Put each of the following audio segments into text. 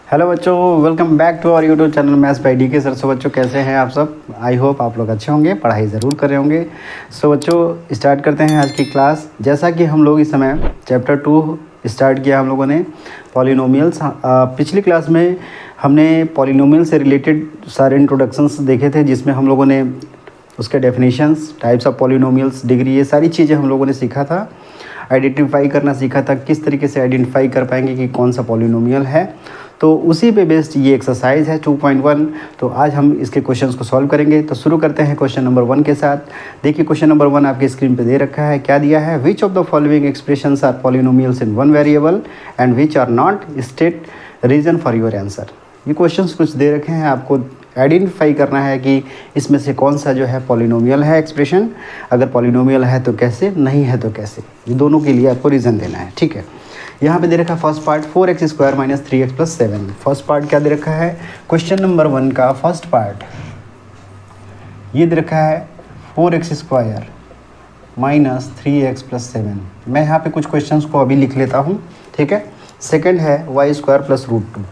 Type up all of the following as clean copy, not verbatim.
Hello बच्चों, welcome back to our YouTube channel maths by D K sir. So बच्चों कैसे हैं आप सब? आई होप आप लोग अच्छे होंगे, पढ़ाई ज़रूर कर रहे होंगे। सो बच्चों स्टार्ट करते हैं आज की क्लास। जैसा कि हम लोग इस समय चैप्टर 2 स्टार्ट किया हम लोगों ने पॉलिनोमियल्स। पिछली क्लास में हमने पॉलिनोमियल से रिलेटेड सारे इंट्रोडक्शंस देखे थे, जिसमें हम लोगों ने उसके definitions, types of polynomials, degree, ये सारी चीज़ें हम लोगों ने सीखा था। आइडेंटिफाई करना सीखा था, किस तरीके से आइडेंटिफाई कर पाएंगे कि कौन सा पॉलिनोमियल है। तो उसी पे बेस्ड ये एक्सरसाइज है 2.1। तो आज हम इसके क्वेश्चंस को सॉल्व करेंगे। तो शुरू करते हैं क्वेश्चन नंबर 1 के साथ। देखिए क्वेश्चन नंबर 1 आपकी स्क्रीन पे दे रखा है। क्या दिया है? Which of the following expressions are polynomials in one variable and which are not? State reason for your answer. ये क्वेश्चंस कुछ दे रखे हैं, आपको आइडेंटिफाई करना है कि इसमें से कौन सा जो है पॉलिनोमियल है एक्सप्रेशन। अगर पॉलिनोमियल है तो कैसे, नहीं है तो कैसे, ये दोनों के लिए आपको रीज़न देना है। ठीक है, यहाँ पे दे रखा है first part 4x² - 3x + 7। First part क्या दे रखा है? क्वेश्चन नंबर 1 का फर्स्ट पार्ट ये दे रखा है 4x² - 3x + 7। मैं यहाँ पे कुछ क्वेश्चंस को अभी लिख लेता हूँ। ठीक है, सेकंड है y² + √2।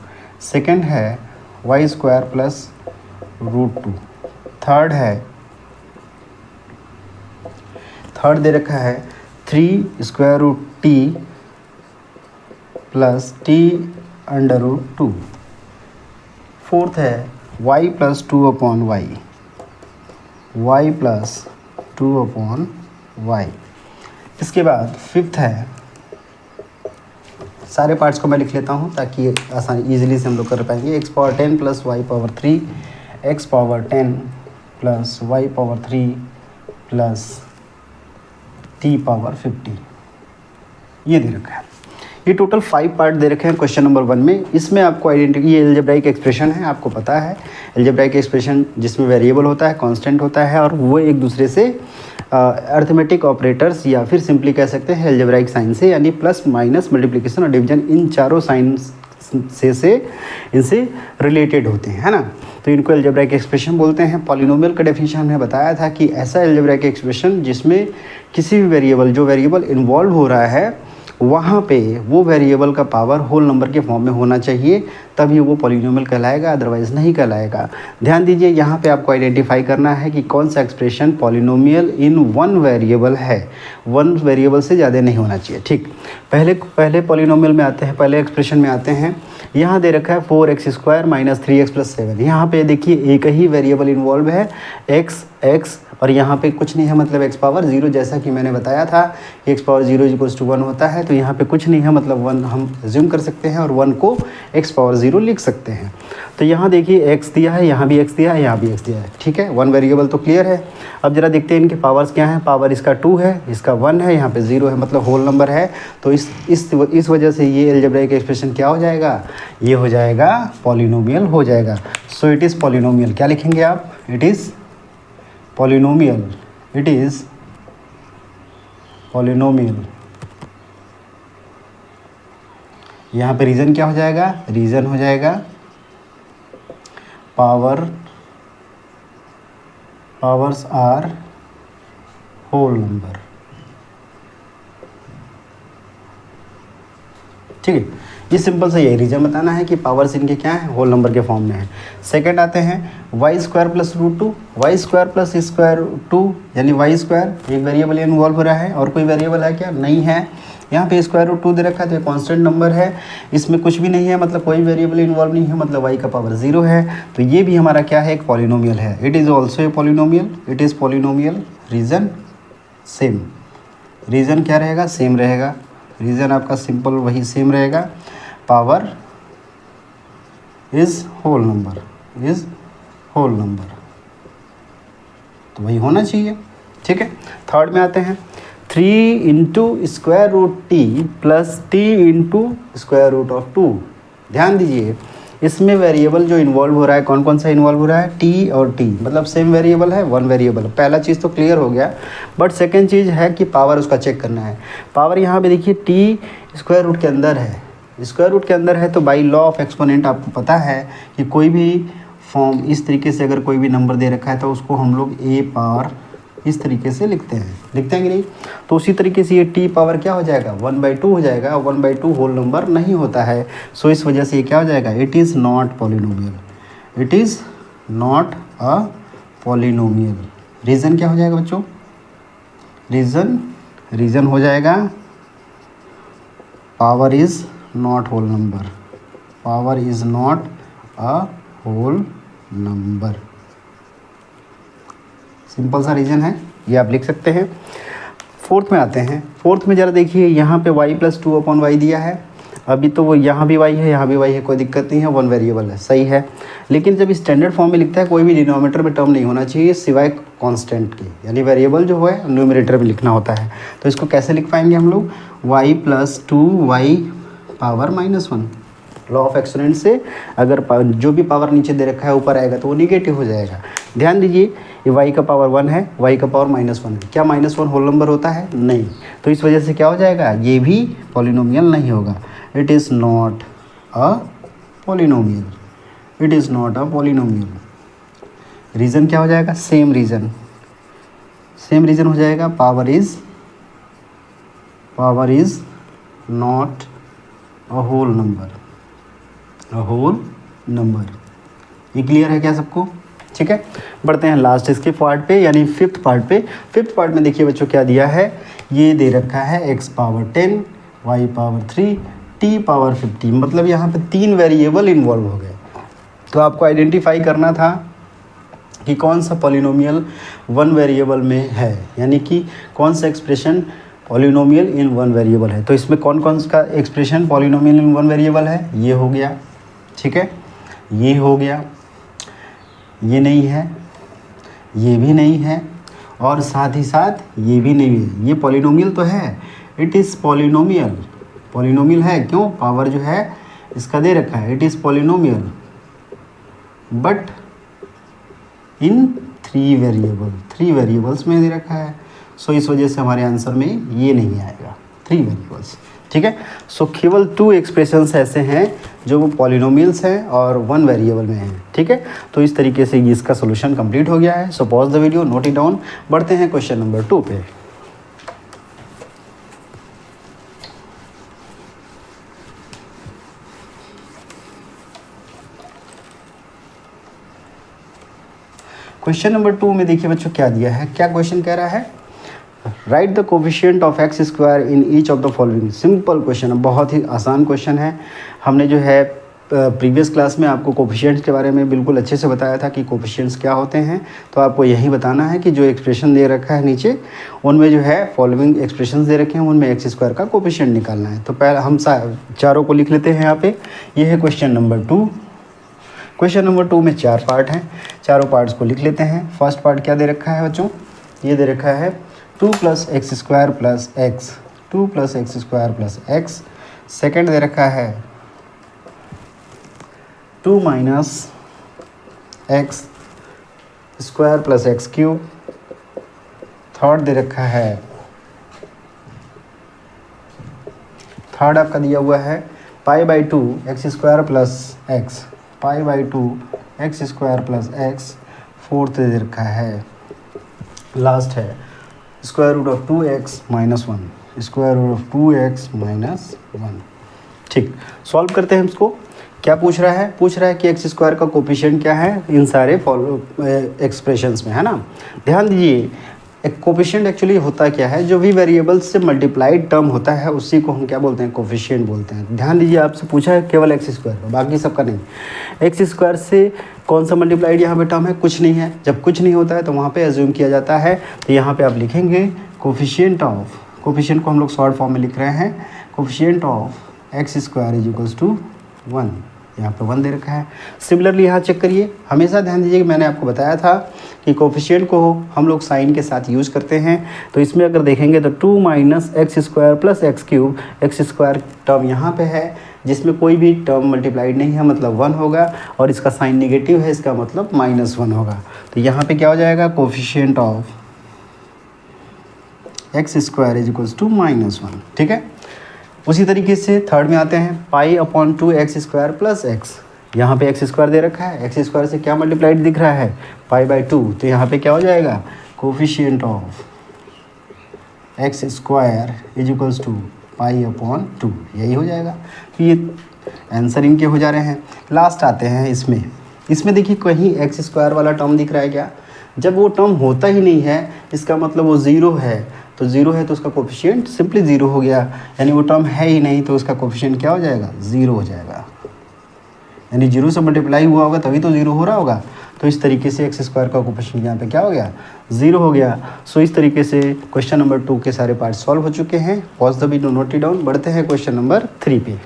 सेकंड है y² + √2। थर्ड दे रखा है 3√t + t√2। फोर्थ है y + 2/y, y + 2/y। इसके बाद फिफ्थ है, सारे पार्ट्स को मैं लिख लेता हूँ ताकि आसानी ईजिली से हम लोग कर पाएंगे। x⁻10 + y⁻3, x⁻10 + y⁻3 + t⁻50, ये दे रखा है। ये टोटल 5 पार्ट दे रखे हैं क्वेश्चन नंबर 1 में। इसमें आपको आइडेंटिटी, ये एल्जेब्राइक एक्सप्रेशन है, आपको पता है एल्जेब्राइक एक्सप्रेशन जिसमें वेरिएबल होता है, कांस्टेंट होता है और वो एक दूसरे से अर्थमेटिक ऑपरेटर्स या फिर सिंपली कह सकते हैं एल्जेब्राइक साइन से, यानी प्लस, माइनस, मल्टीप्लिकेशन और डिवीजन, इन चारों साइन से इनसे रिलेटेड होते हैं, है ना। तो इनको एल्जेब्राइक एक्सप्रेशन बोलते हैं। पॉलिनोमियल का डेफिनेशन हमने बताया था कि ऐसा एल्जेब्राइक एक्सप्रेशन जिसमें किसी भी वेरिएबल, जो वेरिएबल इन्वॉल्व हो रहा है वहाँ पे वो वेरिएबल का पावर होल नंबर के फॉर्म में होना चाहिए, तभी वो पॉलिनोमियल कहलाएगा, अदरवाइज़ नहीं कहलाएगा। ध्यान दीजिए, यहाँ पे आपको आइडेंटिफाई करना है कि कौन सा एक्सप्रेशन पॉलिनोमियल इन वन वेरिएबल है, वन वेरिएबल से ज़्यादा नहीं होना चाहिए। ठीक, पहले पॉलिनोमियल में आते हैं, पहले एक्सप्रेशन में आते हैं। यहाँ दे रखा है 4x² - 3x + 7। यहाँ पे देखिए एक ही वेरिएबल इन्वॉल्व है, x, और यहाँ पे कुछ नहीं है, मतलब x⁻0, जैसा कि मैंने बताया था x⁻0 = 1 होता है। तो यहाँ पे कुछ नहीं है, मतलब 1 हम एज्यूम कर सकते हैं और 1 को x⁻0 लिख सकते हैं। तो यहाँ देखिए x दिया है, यहाँ भी x दिया है, यहाँ भी x दिया है। ठीक है, 1 वेरिएबल तो क्लियर है। अब जरा देखते हैं इनके पावर्स क्या हैं। पावर इसका 2 है, इसका 1 है, यहाँ पे 0 है, मतलब होल नंबर है। तो इस वजह से ये एल्जेब्राइक एक्सप्रेशन क्या हो जाएगा? ये हो जाएगा पॉलिनोमियल हो जाएगा। So it is polynomial. क्या लिखेंगे आप? It is polynomial. It is polynomial. यहाँ पे रीज़न क्या हो जाएगा? रीज़न हो जाएगा पावर्स आर होल नंबर। ठीक है, ये सिंपल सा यही रीजन बताना है कि पावर्स इनके क्या है, होल नंबर के फॉर्म में है। सेकंड आते हैं y² + √2। y² + √2 यानी y², एक वेरिएबल इन्वॉल्व हो रहा है और कोई वेरिएबल है क्या? नहीं है। यहाँ पे √2 दे रखा है, तो ये कॉन्स्टेंट नंबर है, इसमें कुछ भी नहीं है, मतलब कोई वेरिएबल इन्वॉल्व नहीं है, मतलब y का पावर 0 है। तो ये भी हमारा क्या है? एक पॉलिनोमियल है। It is also a polynomial. It is polynomial. Reason same, reason क्या रहेगा? सेम रहेगा। रीज़न आपका सिंपल वही सेम रहेगा। Power is whole number, is whole number, तो वही होना चाहिए। ठीक है, थर्ड में आते हैं 3 × √t + t × √2। ध्यान दीजिए, इसमें वेरिएबल जो इन्वॉल्व हो रहा है, कौन कौन सा इन्वॉल्व हो रहा है? t और t, मतलब सेम वेरिएबल है, वन वेरिएबल। पहला चीज़ तो क्लियर हो गया, बट सेकंड चीज़ है कि पावर उसका चेक करना है। पावर यहाँ पे देखिए t स्क्वायर रूट के अंदर है, स्क्वायर रूट के अंदर है, तो बाई लॉ ऑफ एक्सपोनेंट आपको पता है कि कोई भी फॉर्म इस तरीके से अगर कोई भी नंबर दे रखा है तो उसको हम लोग a पावर इस तरीके से लिखते हैं कि नहीं। तो उसी तरीके से ये टी पावर क्या हो जाएगा 1/2 हो जाएगा, 1/2 होल नंबर नहीं होता है। सो इस वजह से ये क्या हो जाएगा, it is not polynomial, it is not a polynomial. Reason क्या हो जाएगा बच्चों, रीज़न हो जाएगा power is not whole number, power is not a whole number. Simple सा रीज़न है, ये आप लिख सकते हैं। फोर्थ में आते हैं। फोर्थ में ज़रा देखिए, यहाँ पे y + 2/y दिया है। अभी तो वो यहाँ भी y है, यहाँ भी y है, कोई दिक्कत नहीं है, वन वेरिएबल है, सही है। लेकिन जब स्टैंडर्ड फॉर्म में लिखता है कोई भी डिनोमिनेटर में टर्म नहीं होना चाहिए सिवाय कांस्टेंट के, यानी वेरिएबल जो है न्यूमरेटर में लिखना होता है। तो इसको कैसे लिख पाएंगे हम लोग, y + 2y power -1। Law of exponent से अगर जो भी पावर नीचे दे रखा है ऊपर आएगा तो वो निगेटिव हो जाएगा। ध्यान दीजिए, ये y का पावर 1 है, y का पावर -1 है। क्या -1 होल नंबर होता है, नहीं। तो इस वजह से क्या हो जाएगा, ये भी पॉलिनोमियल नहीं होगा। It is not a polynomial, it is not a polynomial. Reason क्या हो जाएगा, सेम रीज़न हो जाएगा, power is not a whole number, ये क्लियर है क्या सबको, ठीक है। बढ़ते हैं लास्ट इसके पार्ट पे, यानी फिफ्थ पार्ट पे। फिफ्थ पार्ट में देखिए बच्चों क्या दिया है, ये दे रखा है x power 10, y power 3, t power 50। मतलब यहाँ पे 3 वेरिएबल इन्वॉल्व हो गए। तो आपको आइडेंटिफाई करना था कि कौन सा पॉलिनोमियल 1 वेरिएबल में है, यानी कि कौन सा एक्सप्रेशन पॉलिनोमियल इन 1 वेरिएबल है। तो इसमें कौन कौन सा एक्सप्रेशन पॉलिनोमियल इन 1 वेरिएबल है, ये हो गया, ठीक है, ये हो गया, ये नहीं है, ये भी नहीं है, और साथ ही साथ ये भी नहीं है। ये पॉलिनोमियल तो है, इट इज़ पॉलिनोमियल है। क्यों, पावर जो है इसका दे रखा है, it is polynomial but in 3 variables में दे रखा है। सो इस वजह से हमारे आंसर में ये नहीं आएगा, 3 वेरिएबल्स, ठीक है। सो केवल 2 एक्सप्रेशंस ऐसे हैं जो वो पॉलिनोमियल्स हैं और 1 वेरिएबल में हैं, ठीक है। तो इस तरीके से इसका सोल्यूशन कंप्लीट हो गया है। So pause the video, note it down. बढ़ते हैं क्वेश्चन नंबर 2 पे। क्वेश्चन नंबर 2 में देखिए बच्चों क्या दिया है, क्या क्वेश्चन कह रहा है, write the coefficient of x² in each of the following. Simple question है, बहुत ही आसान क्वेश्चन है। हमने जो है प्रीवियस क्लास में आपको कोफिशिएंट्स के बारे में बिल्कुल अच्छे से बताया था कि कोफिशिएंट्स क्या होते हैं। तो आपको यही बताना है कि जो एक्सप्रेशन दे रखा है नीचे, उनमें जो है फॉलोइंग एक्सप्रेशन दे रखे हैं, उनमें x² का कोफिशिएंट निकालना है। तो पहले हम चारों को लिख लेते हैं यहाँ पे। ये है क्वेश्चन नंबर 2। क्वेश्चन नंबर 2 में 4 पार्ट हैं, चारों पार्ट्स को लिख लेते हैं। फर्स्ट पार्ट क्या दे रखा है बच्चों, ये दे रखा है 2 + x² + x, 2 + x² + x। Second दे रखा है 2 - x² + x³। थर्ड दे रखा है, थर्ड आपका दिया हुआ है π/2 x² + x, π/2 x² + x। Fourth दे रखा है, लास्ट है √2x - 1, √2x - 1। ठीक, सॉल्व करते हैं इसको। क्या पूछ रहा है, पूछ रहा है कि x² का कोफिशिएंट क्या है इन सारे एक्सप्रेशंस में, है ना। ध्यान दीजिए, एक कोफिशिएंट एक्चुअली होता क्या है, जो भी वेरिएबल्स से मल्टीप्लाइड टर्म होता है उसी को हम क्या बोलते हैं, कोफिशिएंट बोलते हैं। ध्यान दीजिए, आपसे पूछा है केवल x² का, बाकी सबका नहीं। x² से कौन सा मल्टीप्लाइड यहाँ पे टर्म है, कुछ नहीं है। जब कुछ नहीं होता है तो वहाँ पे एज्यूम किया जाता है। तो यहाँ पे आप लिखेंगे कोफिशिएंट ऑफ, कोफिशिएंट को हम लोग शॉर्ट फॉर्म में लिख रहे हैं, कोफिशिएंट ऑफ x² = 1। यहाँ पे 1 दे रखा है। सिमिलरली यहाँ चेक करिए, हमेशा ध्यान दीजिए कि मैंने आपको बताया था कि कोफिशिएंट को हम लोग साइन के साथ यूज़ करते हैं। तो इसमें अगर देखेंगे तो 2 - x² + x³, x² टर्म यहाँ पे है जिसमें कोई भी टर्म मल्टीप्लाइड नहीं है, मतलब 1 होगा, और इसका साइन नेगेटिव है, इसका मतलब -1 होगा। तो यहाँ पे क्या हो जाएगा, कोफिशिएंट ऑफ x² = -1, ठीक है। उसी तरीके से थर्ड में आते हैं, π/2 x² + x। यहाँ पे x² दे रखा है, x² से क्या मल्टीप्लाइड दिख रहा है, π/2। तो यहाँ पे क्या हो जाएगा, coefficient of x square is equals to pi upon 2, यही हो जाएगा। तो ये आंसर इनके हो जा रहे हैं। लास्ट आते हैं इसमें देखिए कहीं एक्स स्क्वायर वाला टर्म दिख रहा है क्या? जब वो टर्म होता ही नहीं है इसका मतलब वो ज़ीरो है, तो ज़ीरो है तो उसका कोफिशिएंट सिंपली ज़ीरो हो गया, यानी वो टर्म है ही नहीं तो उसका कोफिशिएंट क्या हो जाएगा? ज़ीरो हो जाएगा। यानी जीरो से मल्टीप्लाई हुआ होगा तभी तो ज़ीरो हो रहा होगा। तो इस तरीके से एक्स स्क्वायर का कोफिशिएंट यहाँ पे क्या हो गया? ज़ीरो हो गया। सो इस तरीके से क्वेश्चन नंबर 2 के सारे पार्ट सॉल्व हो चुके हैं। Pause the video, note it down. बढ़ते हैं क्वेश्चन नंबर 3 पे।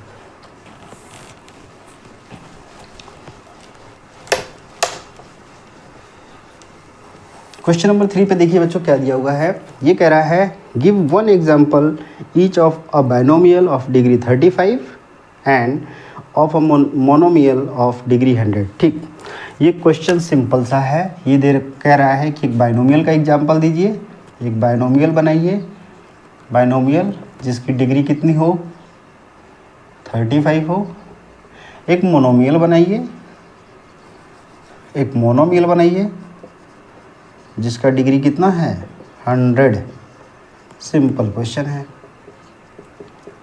क्वेश्चन नंबर 3 पे देखिए बच्चों क्या दिया हुआ है। ये कह रहा है give one example each of a binomial of degree 35 end of a monomial of degree 100। ठीक, ये क्वेश्चन सिंपल सा है। ये कह रहा है कि एक बाइनोमियल का एग्जाम्पल दीजिए, एक बाइनोमियल बनाइए, बाइनोमियल जिसकी डिग्री कितनी हो? 35 हो। एक मोनोमियल बनाइए, एक मोनोमियल बनाइए जिसका डिग्री कितना है? 100। सिंपल क्वेश्चन है।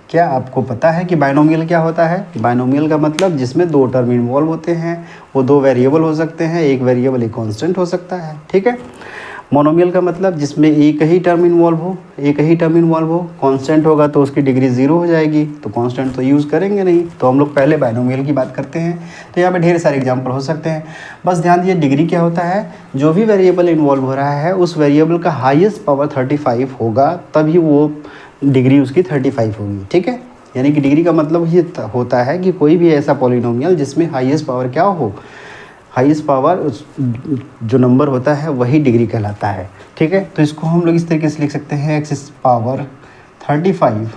क्या आपको पता है कि बाइनोमियल क्या होता है? बाइनोमियल का मतलब जिसमें दो टर्म इन्वॉल्व होते हैं, वो दो वेरिएबल हो सकते हैं, एक वेरिएबल एक कांस्टेंट हो सकता है। ठीक है। मोनोमियल का मतलब जिसमें एक ही टर्म इन्वॉल्व हो, एक ही टर्म इन्वॉल्व हो, कांस्टेंट होगा तो उसकी डिग्री 0 हो जाएगी, तो कांस्टेंट तो यूज़ करेंगे नहीं, तो हम लोग पहले बाइनोमियल की बात करते हैं। तो यहाँ पे ढेर सारे एग्जांपल हो सकते हैं। बस ध्यान दीजिए डिग्री क्या होता है? जो भी वेरिएबल इन्वॉल्व हो रहा है उस वेरिएबल का हाईएस्ट पावर 35 होगा, तभी वो डिग्री उसकी 35 होगी। ठीक है। यानी कि डिग्री का मतलब ये होता है कि कोई भी ऐसा पॉलिनोमियल जिसमें हाईएस्ट पावर क्या हो? हाईएस्ट पावर जो नंबर होता है वही डिग्री कहलाता है। ठीक है। तो इसको हम लोग इस तरीके से लिख सकते हैं एक्स पावर 35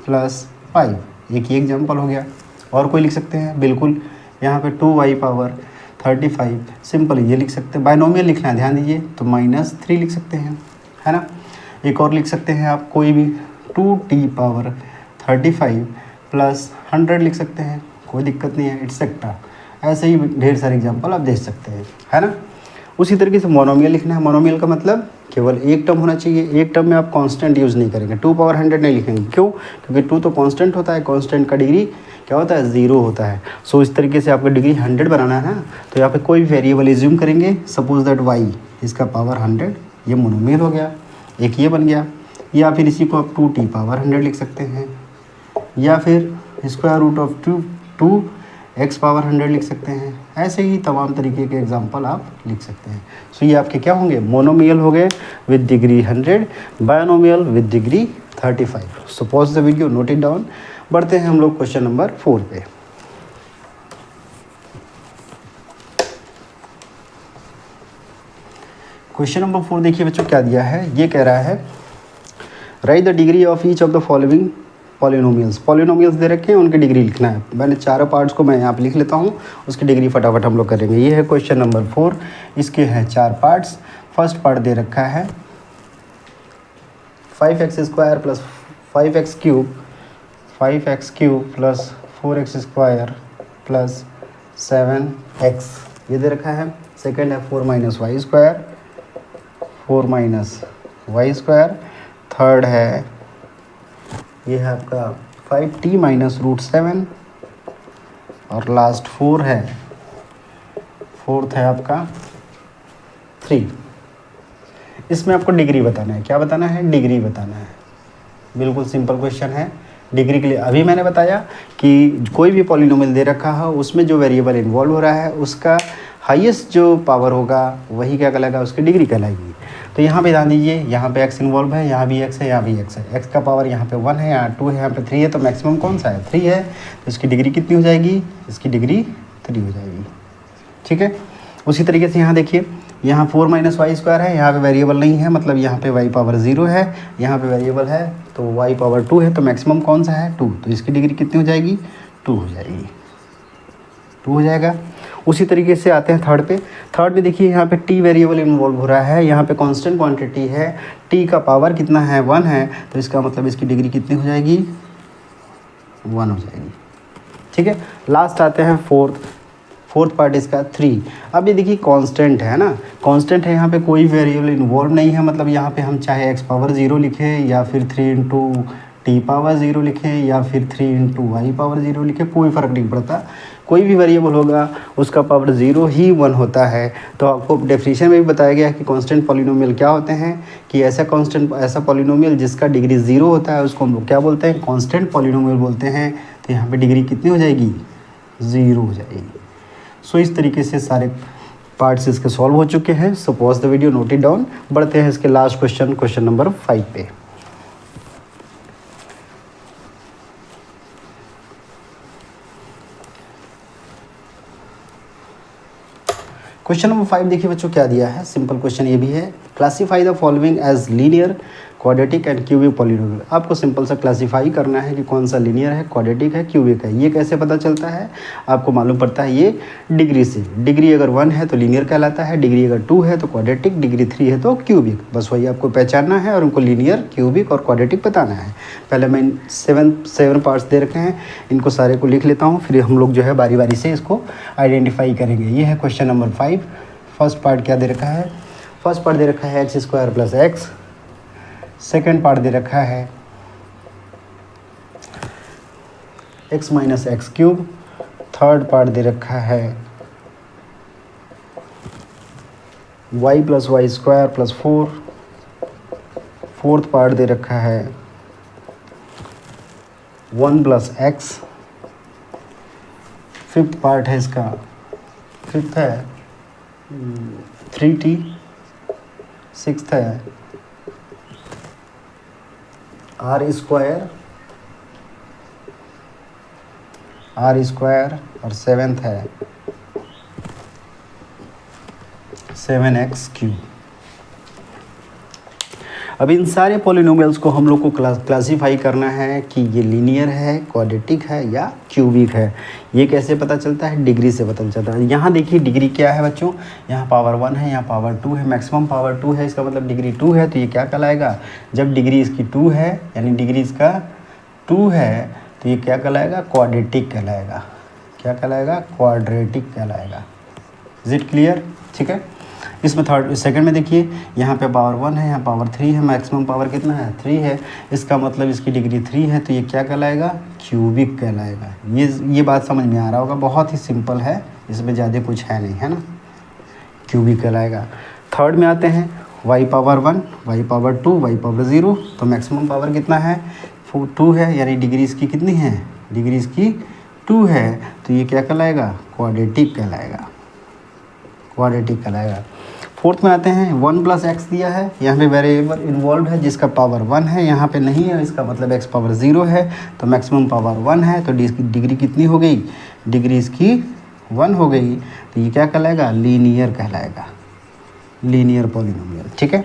प्लस 5। एक ही एग्जाम्पल हो गया। और कोई लिख सकते हैं? बिल्कुल, यहाँ पे 2y पावर 35, सिंपल ये लिख सकते हैं। बाइनोमियल लिखना है, ध्यान दीजिए, तो -3 लिख सकते हैं, है ना। एक और लिख सकते हैं आप कोई भी 2t पावर 35 प्लस 100 लिख सकते हैं, कोई दिक्कत नहीं है, एटसेट्रा। ऐसे ही ढेर सारे एग्जांपल आप दे सकते हैं, है ना। उसी तरीके से मोनोमियल लिखना है। मोनोमियल का मतलब केवल एक टर्म होना चाहिए। एक टर्म में आप कांस्टेंट यूज़ नहीं करेंगे। 2 पावर 100 नहीं लिखेंगे। क्यों? क्योंकि 2 तो कांस्टेंट होता है, कांस्टेंट का डिग्री क्या होता है? 0 होता है। सो इस तरीके से आपको डिग्री 100 बनाना है ना, तो यहाँ पे कोई वेरिएबल एज्यूम करेंगे। सपोज दैट y, इसका पावर 100, ये मोनोमियल हो गया, एक ये बन गया। या फिर इसी को आप 2t पावर 100 लिख सकते हैं, या फिर square root of 2 x power 100 लिख सकते हैं। ऐसे ही तमाम तरीके के एग्जांपल आप लिख सकते हैं। सो ये आपके क्या होंगे? मोनोमियल हो गए with degree 100, binomial with degree 35। So pause the video, note it down. बढ़ते हैं हम लोग क्वेश्चन नंबर 4 पे। क्वेश्चन नंबर 4 देखिए बच्चों क्या दिया है। ये कह रहा है write the degree of each of the following polynomials. Polynomials दे रखे हैं, उनकी डिग्री लिखना है। मैंने चारों पार्ट्स को मैं यहाँ पे लिख लेता हूँ, उसकी डिग्री फटाफट हम लोग करेंगे। ये है क्वेश्चन नंबर 4, इसके हैं 4 पार्ट्स। फर्स्ट पार्ट दे रखा है 5x² plus 5x cube, 5x cube plus 4x square plus 7x, ये दे रखा है। सेकेंड है 4 - y square, 4 - y square. Third है ये है आपका 5t - √7, और लास्ट 4 है, फोर्थ है आपका 3। इसमें आपको डिग्री बताना है। क्या बताना है? डिग्री बताना है। बिल्कुल सिंपल क्वेश्चन है। डिग्री के लिए अभी मैंने बताया कि कोई भी पॉलिनोमियल दे रखा है उसमें जो वेरिएबल इन्वॉल्व हो रहा है उसका हाईएस्ट जो पावर होगा वही क्या कहलाएगा? उसकी डिग्री कहलाएगी। तो यहाँ पे ध्यान दीजिए, यहाँ पे x इन्वॉल्व है, यहाँ भी x है, यहाँ भी x है। x का पावर यहाँ पे 1 है, यहाँ 2 है, यहाँ पे 3 है, तो मैक्सिमम कौन सा है? 3 है। तो इसकी डिग्री कितनी हो जाएगी? इसकी डिग्री 3 हो जाएगी। ठीक है। उसी तरीके से यहाँ देखिए, यहाँ 4 - y स्क्वायर है, यहाँ पे वेरिएबल नहीं है, मतलब यहाँ पे y पावर 0 है, यहाँ पे वेरिएबल है तो y पावर 2 है, तो मैक्सिमम कौन सा है? 2। तो इसकी डिग्री कितनी हो जाएगी? 2 हो जाएगी, 2 हो जाएगा। उसी तरीके से आते हैं थर्ड पे। थर्ड में देखिए यहाँ पे t वेरिएबल इन्वॉल्व हो रहा है, यहाँ पे कांस्टेंट क्वांटिटी है, t का पावर कितना है? 1 है, तो इसका मतलब इसकी डिग्री कितनी हो जाएगी? 1 हो जाएगी। ठीक है। लास्ट आते हैं फोर्थ पार्ट इसका 3। अब ये देखिए कांस्टेंट है ना, कांस्टेंट है, यहाँ पे कोई वेरिएबल इन्वॉल्व नहीं है, मतलब यहाँ पे हम चाहे x पावर 0 लिखें या फिर 3 इंटू टी पावर 0 लिखें या फिर 3 इंटू वाई पावर 0 लिखें, कोई फ़र्क नहीं पड़ता। कोई भी वेरिएबल होगा उसका पावर 0 ही 1 होता है। तो आपको डेफिनेशन में भी बताया गया है कि कांस्टेंट पॉलिनोमियल क्या होते हैं, कि ऐसा पॉलिनोमियल जिसका डिग्री 0 होता है उसको हम लोग क्या बोलते हैं, कांस्टेंट पॉलिनोमियल बोलते हैं। तो यहाँ पे डिग्री कितनी हो जाएगी, 0 हो जाएगी। सो इस तरीके से सारे पार्ट्स इसके सॉल्व हो चुके हैं। So pause the video, note it down. बढ़ते हैं इसके लास्ट क्वेश्चन, क्वेश्चन नंबर 5 पे। क्वेश्चन नंबर 5 देखिए बच्चों क्या दिया है, सिंपल क्वेश्चन ये भी है। Classify the following as linear, quadratic and cubic polynomial. आपको सिंपल सा क्लासीफाई करना है कि कौन सा लीनियर है, क्वाड्रेटिक है, क्यूबिक है। ये कैसे पता चलता है, आपको मालूम पड़ता है ये डिग्री से। डिग्री अगर 1 है तो लीनियर कहलाता है, डिग्री अगर 2 है तो क्वाड्रेटिक, डिग्री 3 है तो क्यूबिक। बस वही आपको पहचानना है और उनको लीनियर, क्यूबिक और क्वाड्रेटिक बताना है। पहले मैं 7 पार्ट्स दे रखे हैं, इनको सारे को लिख लेता हूँ, फिर हम लोग जो है बारी बारी से इसको आइडेंटिफाई करेंगे। ये है क्वेश्चन नंबर 5। फर्स्ट पार्ट क्या दे रखा है, फर्स्ट पार्ट दे रखा है x square plus x. Second part दे रखा है x minus x cube. Third part दे रखा है y plus y square plus 4। Fourth part दे रखा है 1 प्लस एक्स। फिफ्थ पार्ट है इसका, फिफ्थ है 3t। सिक्स्थ है आर स्क्वायर और सेवेंथ है 7x क्यूब। अब इन सारे पॉलिनोमियल्स को हम लोग को क्लासीफाई करना है कि ये लीनियर है, क्वाड्रेटिक है या क्यूबिक है। ये कैसे पता चलता है, डिग्री से पता चलता है। यहाँ देखिए डिग्री क्या है बच्चों, यहाँ पावर 1 है, यहाँ पावर 2 है, मैक्सिमम पावर 2 है, इसका मतलब डिग्री 2 है। तो ये क्या कहलाएगा, जब डिग्री इसकी 2 है यानी डिग्री इसका 2 है तो ये क्या कहलाएगा, क्वाड्रेटिक कहलाएगा। क्या कहलाएगा, क्वाड्रेटिक कहलाएगा। इज इट क्लियर, ठीक है। इसमें सेकंड में देखिए यहाँ पे पावर 1 है, यहाँ पावर 3 है, मैक्सिमम पावर कितना है, 3 है, इसका मतलब इसकी डिग्री 3 है। तो ये क्या कहलाएगा, क्यूबिक कहलाएगा। ये बात समझ में आ रहा होगा, बहुत ही सिंपल है, इसमें ज़्यादा कुछ है नहीं, है ना, क्यूबिक कहलाएगा। थर्ड में आते हैं y power 1, y power 2, y power 0। तो मैक्सिमम पावर कितना है, 2 है, यानी डिग्री इसकी कितनी है, डिग्री इसकी 2 है। तो ये क्या कहलाएगा, क्वाड्रेटिक कहलाएगा, क्वाड्रेटिक कहलाएगा। फोर्थ में आते हैं 1 प्लस एक्स दिया है, यहाँ पे वेरिएबल इन्वॉल्व है जिसका पावर 1 है, यहाँ पे नहीं है, इसका मतलब x पावर 0 है। तो मैक्सिमम पावर 1 है, तो डिग्री कितनी हो गई, डिग्री इसकी 1 हो गई। तो ये क्या कहलाएगा, लीनियर कहलाएगा, लीनियर पॉलिनोमियल, ठीक है।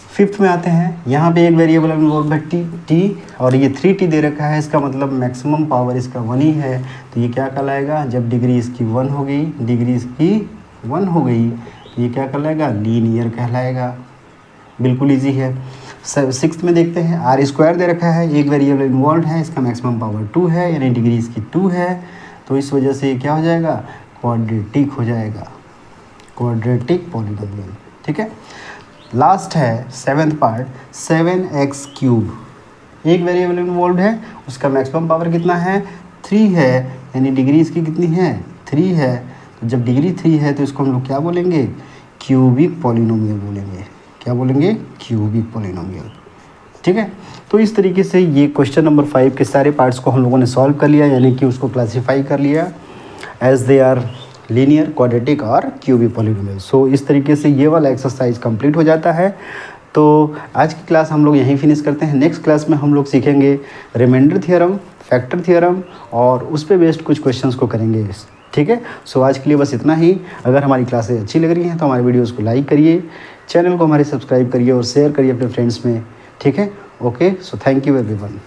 फिफ्थ में आते हैं, यहाँ पे एक वेरिएबल इन्वॉल्व है t और ये 3t दे रखा है, इसका मतलब मैक्सिमम पावर इसका 1 ही है। तो ये क्या कहलाएगा, जब डिग्री इसकी 1 हो गई, डिग्री इसकी 1 हो गई, तो ये क्या कहलाएगा, लीनियर कहलाएगा। बिल्कुल इजी है। सिक्स्थ में देखते हैं आर स्क्वायर दे रखा है, एक वेरिएबल इन्वॉल्व है, इसका मैक्सिमम पावर 2 है, यानी डिग्री इसकी 2 है। तो इस वजह से ये क्या हो जाएगा, क्वाड्रेटिक हो जाएगा, क्वाड्रेटिक पॉलिनोमियल, ठीक है। लास्ट है सेवेंथ पार्ट 7x क्यूब। एक वेरिएबल इन्वॉल्व है, उसका मैक्सिमम पावर कितना है, 3 है, यानी डिग्री इसकी कितनी है, 3 है। तो जब डिग्री 3 है तो इसको हम लोग क्या बोलेंगे, क्यूबिक पॉलिनोमियल बोलेंगे। क्या बोलेंगे, क्यूबिक पॉलिनोमियल, ठीक है। तो इस तरीके से ये क्वेश्चन नंबर 5 के सारे पार्ट्स को हम लोगों ने सॉल्व कर लिया, यानी कि उसको क्लासीफाई कर लिया as they are linear, quadratic और क्यूबिक पॉलिनोमियल। सो इस तरीके से ये वाला एक्सरसाइज कंप्लीट हो जाता है। तो आज की क्लास हम लोग यहीं फिनिश करते हैं। नेक्स्ट क्लास में हम लोग सीखेंगे रिमाइंडर थ्योरम, फैक्टर थ्योरम और उस पे बेस्ड कुछ क्वेश्चंस को करेंगे, ठीक है। सो आज के लिए बस इतना ही। अगर हमारी क्लासेस अच्छी लग रही हैं तो हमारे वीडियोज़ को लाइक करिए, चैनल को हमारे सब्सक्राइब करिए और शेयर करिए अपने फ्रेंड्स में, ठीक है। Okay, so thank you everyone.